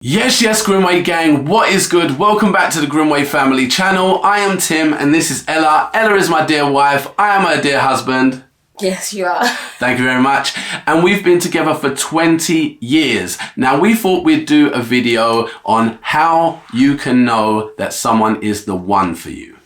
Yes, Grimwade gang, what is good? Welcome back to the Grimwade family channel. I am Tim and this is Ella. Ella is my dear wife. I am her dear husband. Yes, you are. Thank you very much. And we've been together for 20 years. Now, we thought we'd do a video on how you can know that someone is the one for you.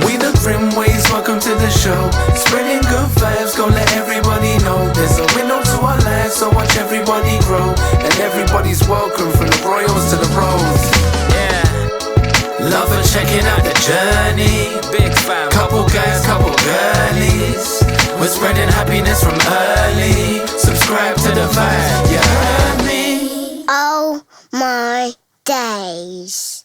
We the Grimwades, welcome to the show. Spreading good vibes, gonna let everybody know. There's a window to our lives, so watch everybody grow. And everybody's welcome, from the royals to the pros. Yeah, love for checking out the journey. Big fam, couple guys, couple girlies. We're spreading happiness from early. Subscribe to the vibe, you heard me? Oh my days.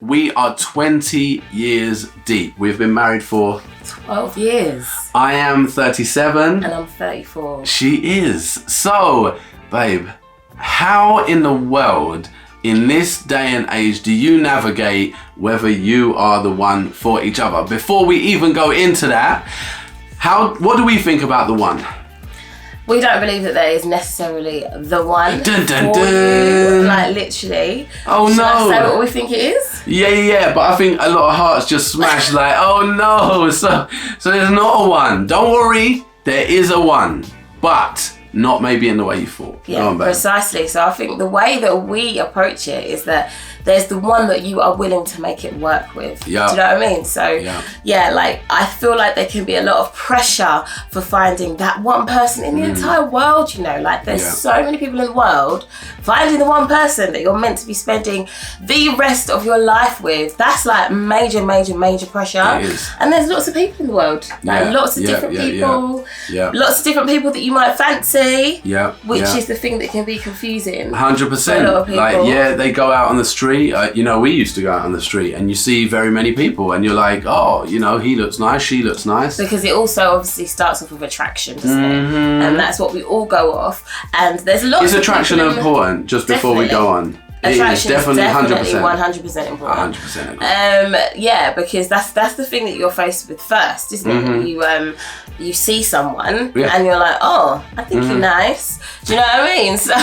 We are 20 years deep. We've been married for 12 years. I am 37. And I'm 34. She is. So, babe, how in the world, in this day and age, do you navigate whether you are the one for each other? Before we even go into that, what do we think about the one? We don't believe that there is necessarily the one Dun, dun, for dun. you. Like, literally. Oh, Should no. I say what we think it is? Yeah, but I think a lot of hearts just smash like, oh no, so there's not a one. Don't worry, there is a one, but not maybe in the way you thought. Yeah, Go on, babe. precisely. So I think the way that we approach it is that there's the one that you are willing to make it work with. Yeah. Do you know what I mean? So yeah, like I feel like there can be a lot of pressure for finding that one person in the entire world, you know, like there's so many people in the world. Finding the one person that you're meant to be spending the rest of your life with, that's like major pressure. It is. And there's lots of people in the world. Like lots of different people. Yeah. Lots of different people that you might fancy. Yeah. Which is the thing that can be confusing. 100%. For a lot of people. Like, yeah, they go out on the street. You know, we used to go out on the street and you see very many people and you're like, oh, you know, he looks nice, she looks nice. Because it also obviously starts off with attraction, doesn't it? And that's what we all go off. And there's lots Is of attraction people important? Just before we go on. Attraction is definitely 100%. 100% important. 100% agree. Yeah, because that's the thing that you're faced with first, isn't it? You see someone and you're like, oh, I think you're nice. Do you know what I mean? So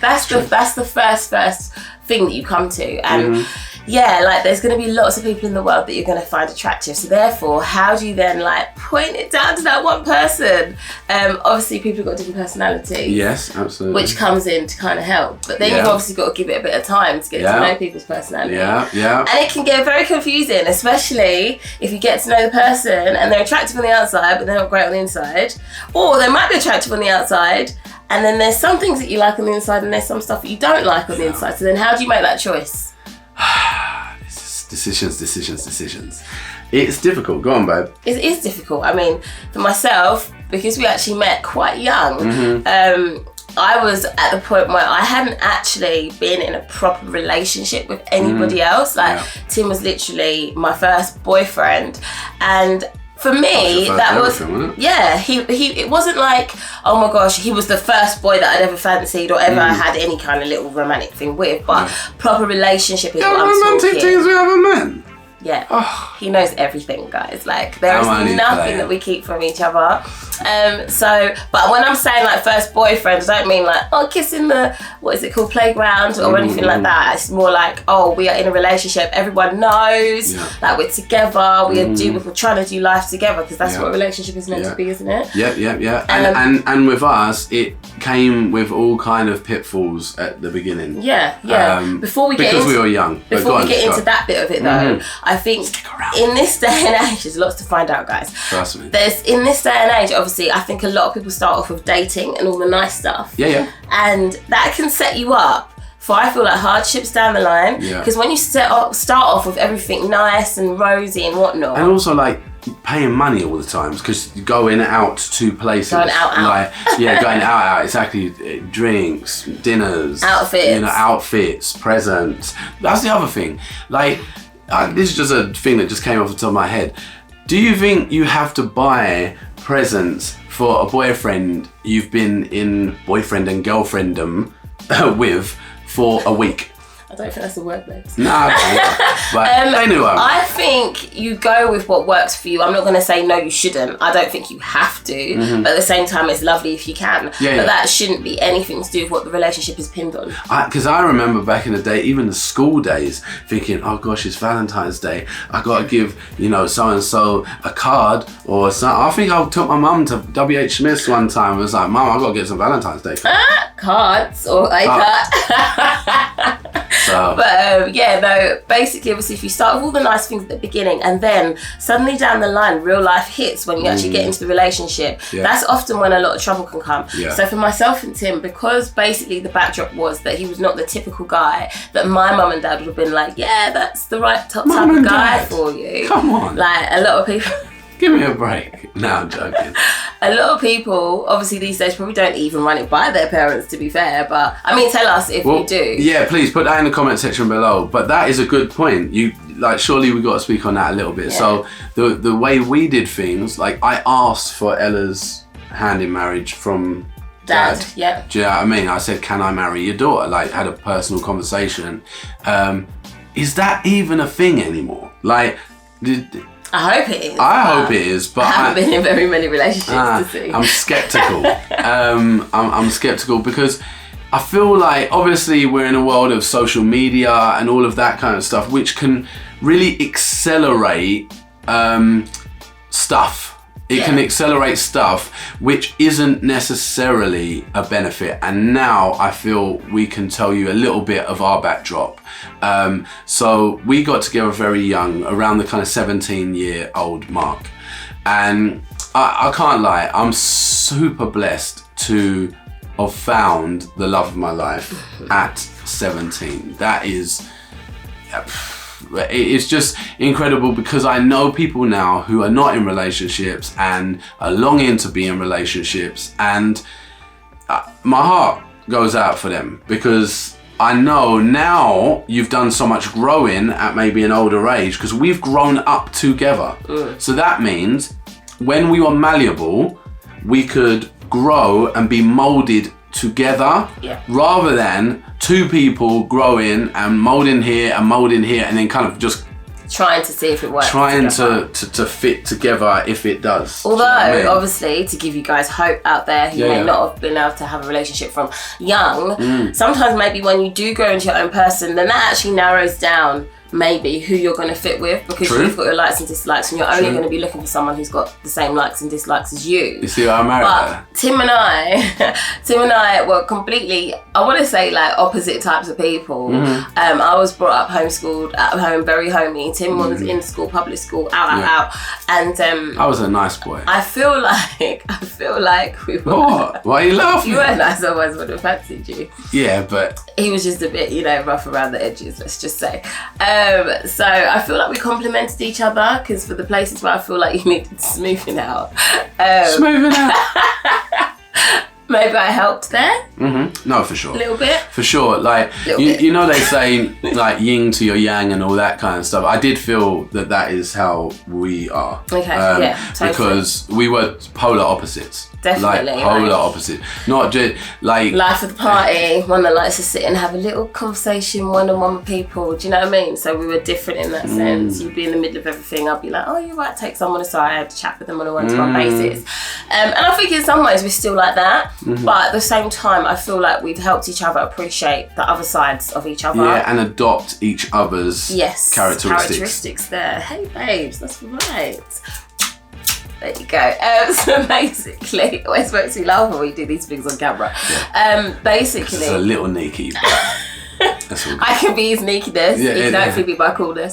that's the first thing that you come to. And yeah, like there's going to be lots of people in the world that you're going to find attractive. So therefore, how do you then like point it down to that one person? Obviously, people have got different personalities. Yes, absolutely. Which comes in to kind of help. But then you've obviously got to give it a bit of time to get to know people's personality. Yeah. And it can get very confusing, especially if you get to know the person and they're attractive on the outside, but they're not great on the inside. Or they might be attractive on the outside, and then there's some things that you like on the inside and there's some stuff that you don't like on the inside. So then how do you make that choice? Decisions. It's difficult. Go on, babe. It is difficult. I mean, for myself, because we actually met quite young, I was at the point where I hadn't actually been in a proper relationship with anybody else. Like, Tim was literally my first boyfriend. And for me, that was, it wasn't like, oh my gosh, he was the first boy that I'd ever fancied or ever had any kind of little romantic thing with, but proper relationship is what I'm romantic talking. things we have a man. Yeah, he knows everything, guys. Like, there is nothing that we keep from each other. But when I'm saying like first boyfriend, I don't mean like, oh, kissing the, what is it called, playground or anything like that. It's more like, oh, we are in a relationship. Everyone knows, like we're together. We're trying to do life together because that's what a relationship is meant to be, isn't it? Yeah. And with us, it came with all kind of pitfalls at the beginning. Because we were young. Before we get into that bit of it though, I think in this day and age, there's lots to find out, guys. Trust me. In this day and age, obviously, I think a lot of people start off with dating and all the nice stuff. Yeah. And that can set you up for, I feel like, hardships down the line. Because when you start off with everything nice and rosy and whatnot. And also like paying money all the time because you're going out to places. Going out. Like, going out. Exactly. Drinks, dinners. Outfits, presents. That's the other thing. Like, this is just a thing that just came off the top of my head. Do you think you have to buy presents for a boyfriend you've been in boyfriend and girlfriendom with for a week? I don't think that's a word, babes. No, but anyway. I think you go with what works for you. I'm not going to say no, you shouldn't. I don't think you have to. But at the same time, it's lovely if you can. But that shouldn't be anything to do with what the relationship is pinned on. Because I remember back in the day, even the school days, thinking, oh gosh, it's Valentine's Day. I got to give, so-and-so a card or something. I think I took my mum to W.H. Smith's one time. I was like, Mum, I got to get some Valentine's Day cards. Cards or a card. So. But basically, obviously, if you start with all the nice things at the beginning and then suddenly down the line, real life hits when you actually get into the relationship, that's often when a lot of trouble can come. Yeah. So for myself and Tim, because basically the backdrop was that he was not the typical guy that my mum and dad would have been like, yeah, that's the right type of guy for you. Come on. Like a lot of people... Give me a break. No, I'm joking. A lot of people, obviously these days, probably don't even run it by their parents, to be fair. But, I mean, tell us if you do. Yeah, please put that in the comment section below. But that is a good point. Surely we got to speak on that a little bit. Yeah. So the way we did things, like I asked for Ella's hand in marriage from Dad. Yeah. Do you know what I mean? I said, can I marry your daughter? Like, had a personal conversation. Is that even a thing anymore? Like... I hope it is. I hope it is, but I haven't been in very many relationships to see. I'm skeptical. I'm skeptical because I feel like obviously we're in a world of social media and all of that kind of stuff, which can really accelerate stuff. It can accelerate stuff which isn't necessarily a benefit. And now I feel we can tell you a little bit of our backdrop. So we got together very young, around the kind of 17-year-old mark. And I can't lie, I'm super blessed to have found the love of my life at 17. That is... It's just incredible because I know people now who are not in relationships and are longing to be in relationships, and my heart goes out for them because I know now you've done so much growing at maybe an older age because we've grown up together. So that means when we were malleable, we could grow and be molded together rather than two people growing and molding here and then kind of just trying to see if it works. Trying to fit together if it does. Although, obviously, to give you guys hope out there who may not have been able to have a relationship from young, sometimes maybe when you do grow into your own person, then that actually narrows down maybe who you're going to fit with because you've got your likes and dislikes and you're only going to be looking for someone who's got the same likes and dislikes as you. You see why I married her? Tim and I were completely, I want to say like opposite types of people. I was brought up homeschooled, at home, very homey. Tim was in school, public school, out. And I was a nice boy. I feel like we were. What? Why are you laughing? You were nice, otherwise I would have fancied you. Yeah, but he was just a bit, rough around the edges, let's just say. So I feel like we complemented each other because for the places where I feel like you needed smoothing out. Smoothing out? Maybe I helped there. No, for sure. A little bit. For sure. Like, you know they say like yin to your yang and all that kind of stuff. I did feel that is how we are. Okay, totally. Because we were polar opposites. Definitely. Like polar opposite. Not just like... Life of the party, one that likes to sit and have a little conversation one-on-one with people. Do you know what I mean? So we were different in that sense. You'd be in the middle of everything. I'd be like, oh, you're right, take someone aside, chat with them on a one-to-one basis. And I think in some ways we're still like that. But at the same time, I feel like we've helped each other appreciate the other sides of each other. Yeah, and adopt each other's characteristics there. Hey, babes, that's right. There you go. So basically, we're supposed to laugh when we do these things on camera. Basically, it's a little sneaky, but that's all good. I can be his sneakiness. You can hopefully be my coolness.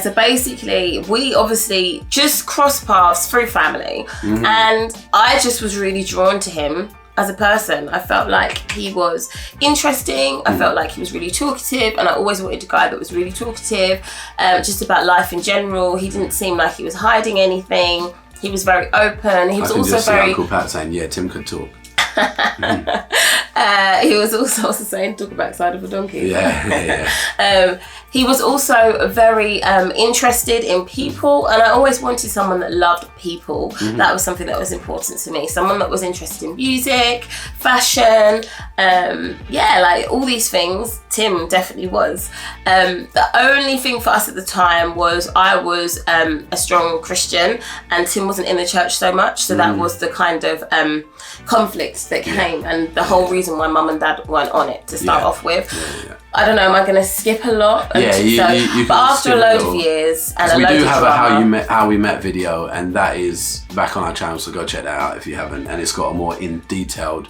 So basically, we obviously just crossed paths through family, and I just was really drawn to him as a person. I felt like he was interesting. I felt like he was really talkative, and I always wanted a guy that was really talkative, just about life in general. He didn't seem like he was hiding anything. He was very open. He was also very... Uncle Pat saying, yeah, Tim could talk. He was also, what's the saying, talk about side of a donkey. Yeah. He was also very interested in people, and I always wanted someone that loved people. That was something that was important to me. Someone that was interested in music, fashion, like all these things. Tim definitely was. The only thing for us at the time was I was a strong Christian, and Tim wasn't in the church so much, so that was the kind of conflicts that came, and the whole reason why mum and dad weren't on it to start off with. I don't know, am I going to skip a lot? You but after a load of years and a load of we do have drama, a how we met video, and that is back on our channel, so go check that out if you haven't, and it's got a more detailed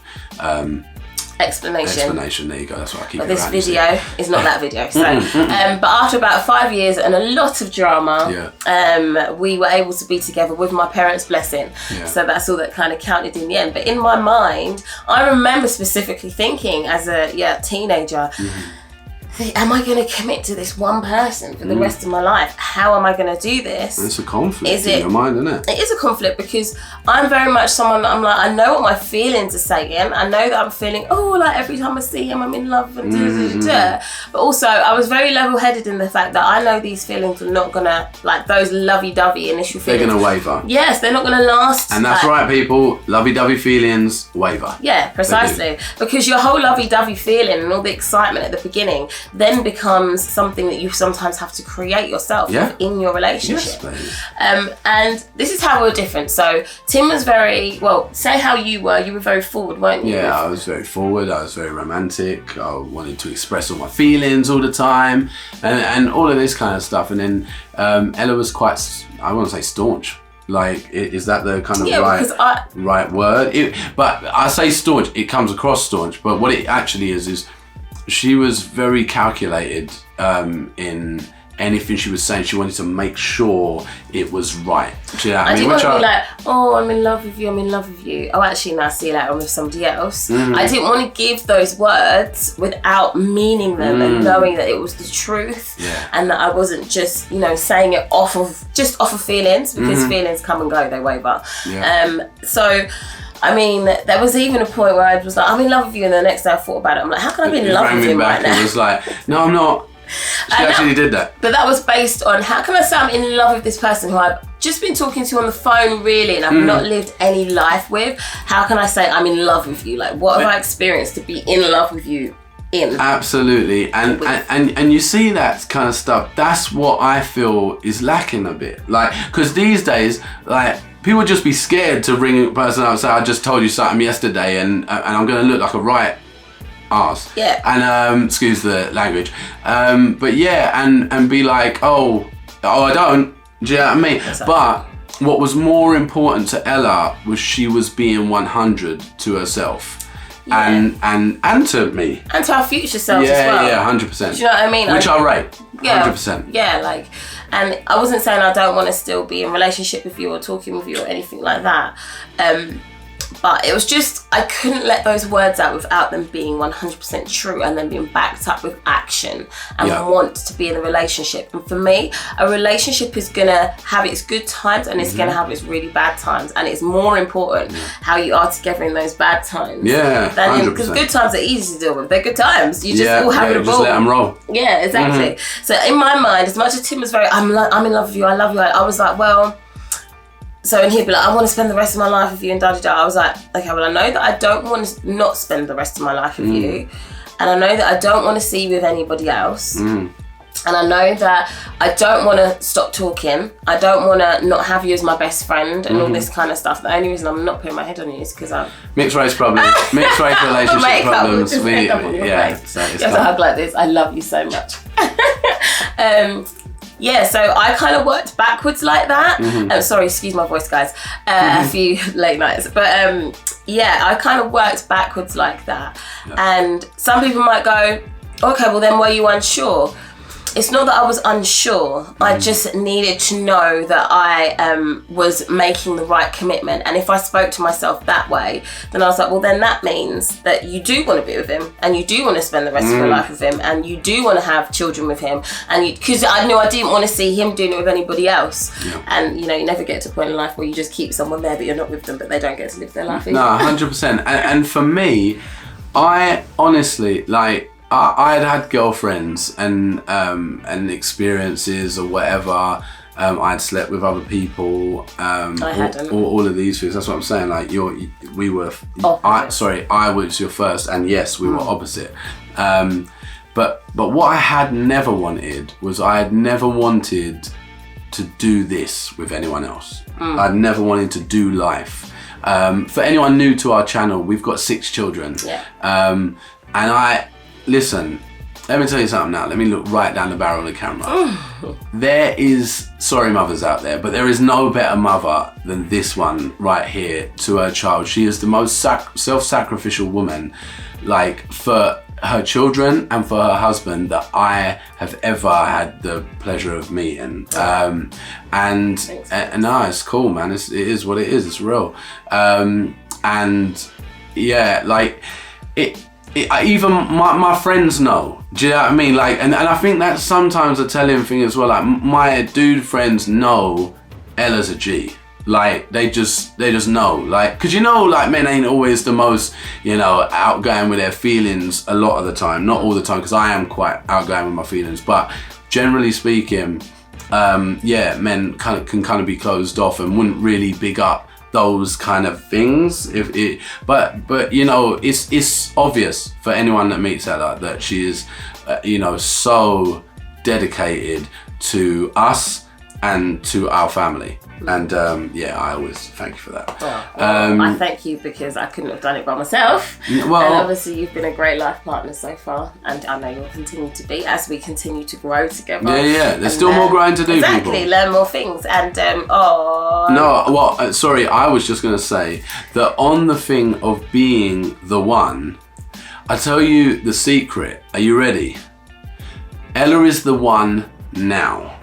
explanation. There you go, that's what I keep. But this video is not that video. So but after about 5 years and a lot of drama, we were able to be together with my parents' blessing. So that's all that kind of counted in the end. But in my mind, I remember specifically thinking as a teenager, am I going to commit to this one person for the rest of my life? How am I going to do this? It's a conflict in your mind, isn't it? It is a conflict, because I'm very much someone that I'm like, I know what my feelings are saying. I know that I'm feeling, like every time I see him, I'm in love and But also, I was very level-headed in the fact that I know these feelings are not going to, like those lovey-dovey initial feelings. They're going to waver. Yes, they're not going to last. And that's right, people. Lovey-dovey feelings waver. Yeah, precisely. Because your whole lovey-dovey feeling and all the excitement at the beginning then becomes something that you sometimes have to create yourself in your relationship. Yes, and this is how we're different. So Tim was very, say how you were very forward, weren't you? Yeah, I was very forward, I was very romantic, I wanted to express all my feelings all the time, and all of this kind of stuff. And then Ella was quite, I want to say staunch. Like, is that the kind of right word? But I say staunch, it comes across staunch, but what it actually is she was very calculated in anything she was saying. She wanted to make sure it was right. Do you know what I mean? I didn't want to be like, I'm in love with you, I'm in love with you. Oh, actually, now see you later, I'm with somebody else. I didn't want to give those words without meaning them and knowing that it was the truth, and that I wasn't just, saying it off of feelings, because feelings come and go, they waver. So I mean, there was even a point where I was like, I'm in love with you, and the next day I thought about it. I'm like, how can I be in love with you right now? It was like, no, I'm not. She actually did that. But that was based on, how can I say I'm in love with this person who I've just been talking to on the phone, really, and I've not lived any life with? How can I say I'm in love with you? Like, what have I experienced to be in love with you? Absolutely, and you see that kind of stuff. That's what I feel is lacking a bit. Like, because these days, like, people just be scared to ring a person up and say, I just told you something yesterday, and I'm going to look like a right arse. Yeah. And excuse the language. But yeah, and be like, oh, I don't. Do you know what I mean? Exactly. But what was more important to Ella was she was being 100 to herself. And to me. And to our future selves as well. Yeah, 100%. Do you know what I mean? Which I rate. 100%. Yeah, like, and I wasn't saying I don't want to still be in relationship with you or talking with you or anything like that. But it was just, I couldn't let those words out without them being 100% true and then being backed up with action and want to be in a relationship. And for me, a relationship is going to have its good times and it's going to have its really bad times. And it's more important how you are together in those bad times. Yeah, 100%. Because good times are easy to deal with. They're good times. You just all have a ball. Just let them roll. Yeah, exactly. So in my mind, as much as Tim was very, I'm in love with you, I love you, I was like, well... So, and he'd be like, I want to spend the rest of my life with you, and da-da-da. I was like, okay, well, I know that I don't want to not spend the rest of my life with you. And I know that I don't want to see you with anybody else. And I know that I don't want to stop talking. I don't want to not have you as my best friend and all this kind of stuff. The only reason I'm not putting my head on you is because I'm... Mixed race problems. Mixed race relationship problems. So you have to hug like this. I love you so much. Yeah, so I kind of worked backwards like that. Sorry, excuse my voice, guys. A few late nights. But yeah, I kind of worked backwards like that. And some people might go, okay, well then were you unsure? It's not that I was unsure. I just needed to know that I was making the right commitment. And if I spoke to myself that way, then I was like, well, then that means that you do want to be with him and you do want to spend the rest of your life with him and you do want to have children with him. And because I knew I didn't want to see him doing it with anybody else. And, you know, you never get to a point in life where you just keep someone there, but you're not with them, but they don't get to live their life either. No, 100%. And for me, I honestly, like, I'd had girlfriends and experiences or whatever. I'd slept with other people. I hadn't. All of these things. That's what I'm saying. Like I was your first, and yes, we were opposite. But what I had never wanted was I had never wanted to do this with anyone else. I'd never wanted to do life. For anyone new to our channel, we've got 6 children. Yeah. And listen, let me tell you something now. Let me look right down the barrel of the camera. There is, sorry mothers out there, but there is no better mother than this one right here to her child. She is the most self-sacrificial woman, like, for her children and for her husband that I have ever had the pleasure of meeting. And no, it's cool, man. It is what it is. It's real. And yeah, like even my friends know. Do you know what I mean? Like, and I think that's sometimes a telling thing as well. Like, my dude friends know Ella's a G. Like, they just know. Like, cause like, men ain't always the most, outgoing with their feelings a lot of the time. Not all the time, cause I am quite outgoing with my feelings. But generally speaking, men can be closed off and wouldn't really big up those kind of things. But it's obvious for anyone that meets Ella that she is, so dedicated to us and to our family. And I always thank you for that. I thank you because I couldn't have done it by myself. Well, and obviously you've been a great life partner so far, and I know you'll continue to be as we continue to grow together. Yeah. There's still more growing to do. Exactly, people. Learn more things. And sorry, I was just gonna say that on the thing of being the one, I tell you the secret. Are you ready? Ella is the one now.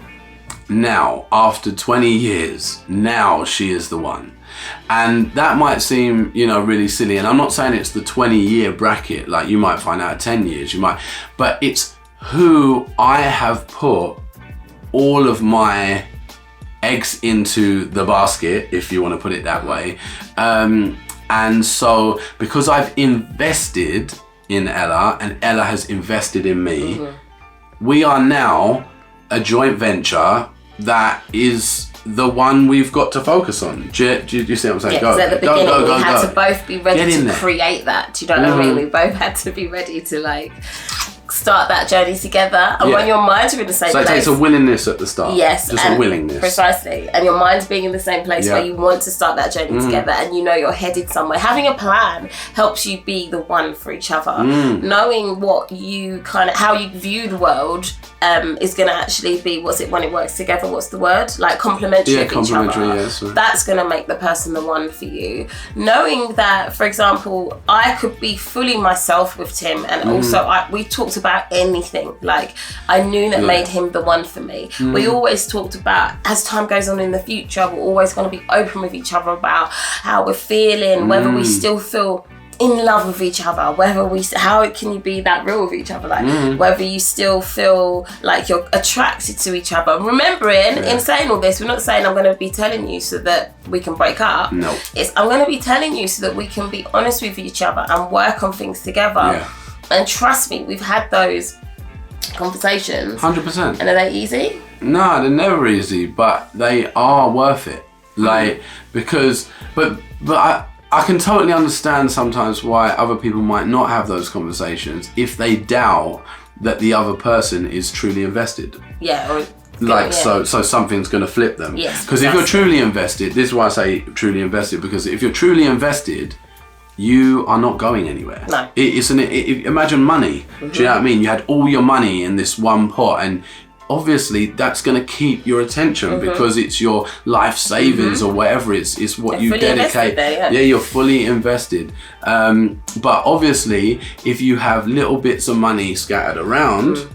Now, after 20 years, now she is the one. And that might seem, really silly. And I'm not saying it's the 20-year bracket, like you might find out at 10 years, but it's who I have put all of my eggs into the basket, if you want to put it that way. And so, because I've invested in Ella and Ella has invested in me, we are now a joint venture that is the one we've got to focus on. Do you see what I'm saying? Yeah, because at the beginning we had to both be ready to create that. Do you know what I mean? We both had to be ready to start that journey together. And when your minds are in the same place. So it takes a willingness at the start. Yes. Just a willingness. Precisely. And your mind's being in the same place where you want to start that journey together and you're headed somewhere. Having a plan helps you be the one for each other. Knowing what you how you view the world is going to actually be, when it works together, what's the word? Like complementary of each other. Yes, right. That's going to make the person the one for you. Knowing that, for example, I could be fully myself with Tim, and also we talked about anything. Like, I knew that made him the one for me. We always talked about, as time goes on in the future, we're always going to be open with each other about how we're feeling, whether we still feel in love with each other, how can you be that real with each other, whether you still feel like you're attracted to each other. Remembering, in saying all this, we're not saying I'm going to be telling you so that we can break up. No. I'm going to be telling you so that we can be honest with each other and work on things together. And trust me, we've had those conversations. 100%. And are they easy? No, they're never easy, but they are worth it. Because I can totally understand sometimes why other people might not have those conversations if they doubt that the other person is truly invested. So something's going to flip them. Because if you're truly invested, this is why I say truly invested, because if you're truly invested, you are not going anywhere. No. Imagine money. Do you know what I mean? You had all your money in this one pot, and obviously that's going to keep your attention because it's your life savings or whatever. It's what you dedicate. You're fully invested. But obviously, if you have little bits of money scattered around,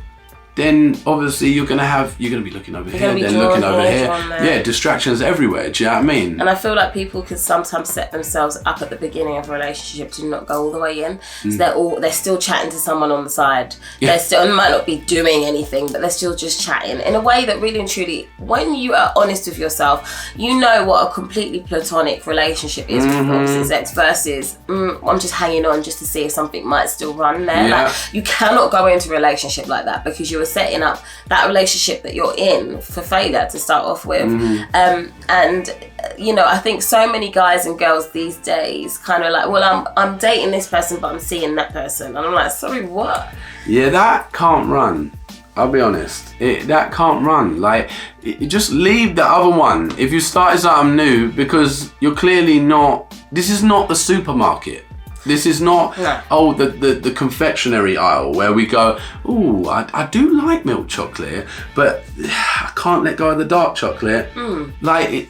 then obviously you're gonna be looking over here, then looking over here. Yeah, distractions everywhere. Do you know what I mean? And I feel like people can sometimes set themselves up at the beginning of a relationship to not go all the way in. So they're still chatting to someone on the side. Yeah. They might not be doing anything, but they're still just chatting in a way that really and truly, when you are honest with yourself, you know what a completely platonic relationship is with opposite sex versus I'm just hanging on just to see if something might still run there. Yeah. Like, you cannot go into a relationship like that because you are setting up that relationship that you're in for failure to start off with. And you know, I think so many guys and girls these days kind of like, well, I'm dating this person, but I'm seeing that person, and I'm like, sorry, what? Yeah, that can't run. I'll be honest, that can't run. Like, just leave the other one if you started something new, because you're clearly not. This is not the supermarket. This is not the confectionery aisle where we go, ooh, I do like milk chocolate, but I can't let go of the dark chocolate. Like,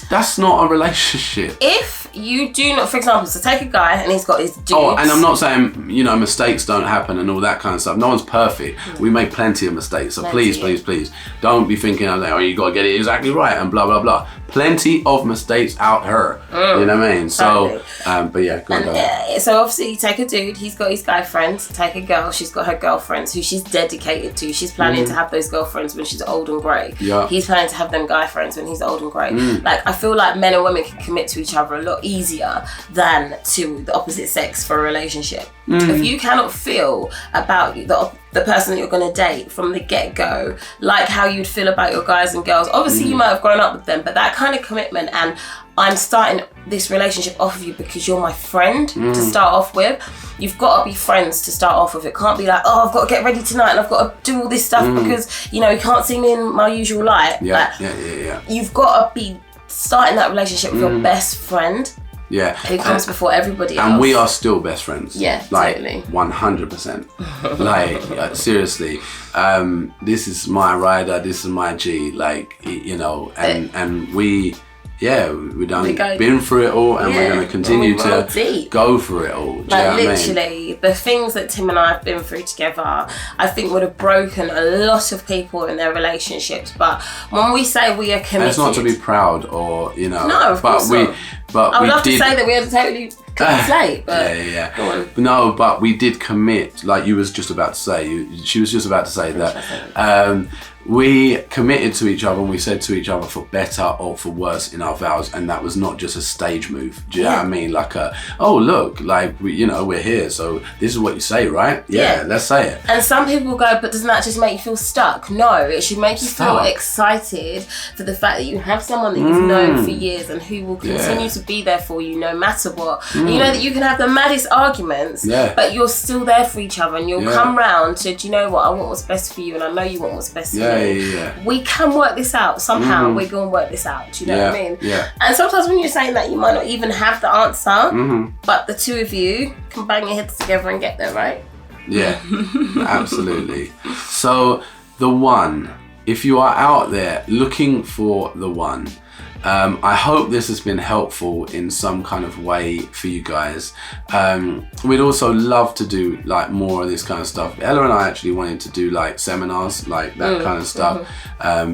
that's not a relationship. If you do not, for example, so take a guy and he's got his dudes. Oh, and I'm not saying, you know, mistakes don't happen and all that kind of stuff. No one's perfect. We make plenty of mistakes. So please don't be thinking, oh, you got to get it exactly right and blah, blah, blah. Plenty of mistakes out here. You know what I mean? So, but yeah, go on. So obviously you take a dude, he's got his guy friends. Take a girl, she's got her girlfriends who she's dedicated to. She's planning to have those girlfriends when she's old and grey. Yeah. He's planning to have them guy friends when he's old and grey. Like, I feel like men and women can commit to each other a lot easier than to the opposite sex for a relationship. If you cannot feel about the person that you're going to date from the get-go, like how you'd feel about your guys and girls, obviously you might have grown up with them, but that kind of commitment, and I'm starting this relationship off of you because you're my friend to start off with. You've got to be friends to start off with. It can't be like, oh, I've got to get ready tonight and I've got to do all this stuff because, you know, you can't see me in my usual light. You've got to be starting that relationship with your best friend. Yeah. Who comes before everybody else. And we are still best friends. Yeah, like, totally. 100%. Like, seriously, this is my rider, this is my G, like, you know, and we... Yeah, we've been through it all, and we're going to continue to go through it all. Like, literally, the things that Tim and I have been through together, I think would have broken a lot of people in their relationships. But when we say we are committed... And it's not to be proud or, you know... No, of course not. But I would love to say that we had a totally clean slate, but... Yeah. Go on. No, but we did commit, like you was just about to say. She was just about to say that... we committed to each other, and we said to each other for better or for worse in our vows, and that was not just a stage move. Do you know what I mean? Like oh look, like we're here, so this is what you say, right? Yeah, let's say it. And some people go, but doesn't that just make you feel stuck? No, it should make you feel excited for the fact that you have someone that you've known for years and who will continue to be there for you no matter what. And you know that you can have the maddest arguments, but you're still there for each other, and you'll come round to, do you know what, I want what's best for you, and I know you want what's best for me. We can work this out somehow. We're going to work this out. Do you know what I mean? Yeah. And sometimes when you're saying that, you might not even have the answer, but the two of you can bang your heads together and get there, right? Yeah, absolutely. So the one, if you are out there looking for the one, I hope this has been helpful in some kind of way for you guys. We'd also love to do like more of this kind of stuff. Ella and I actually wanted to do like seminars, like that kind of stuff,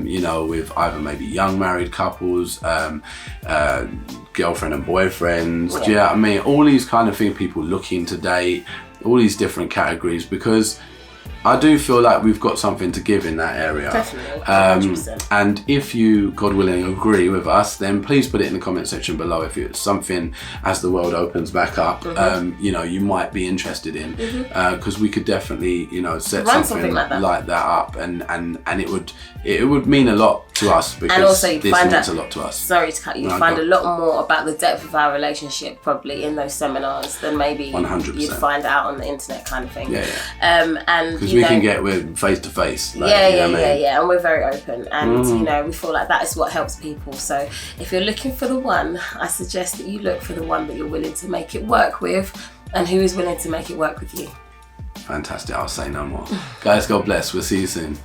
you know, with either maybe young married couples, girlfriend and boyfriends, do you know what I mean? All these kind of things, people looking to date, all these different categories, because I do feel like we've got something to give in that area. Definitely, 100%. And if you, God willing, agree with us, then please put it in the comment section below if it's something, as the world opens back up, you know, you might be interested in. Because we could definitely, you know, set something like that up, and it would mean a lot to us, because and also this means a lot to us. Sorry to cut you. Find a lot more about the depth of our relationship probably in those seminars than maybe 100%. You'd find out on the internet, kind of thing. And because we can get with face to face. And we're very open, and you know, we feel like that is what helps people. So if you're looking for the one, I suggest that you look for the one that you're willing to make it work with, and who is willing to make it work with you. Fantastic. I'll say no more. Guys, God bless. We'll see you soon.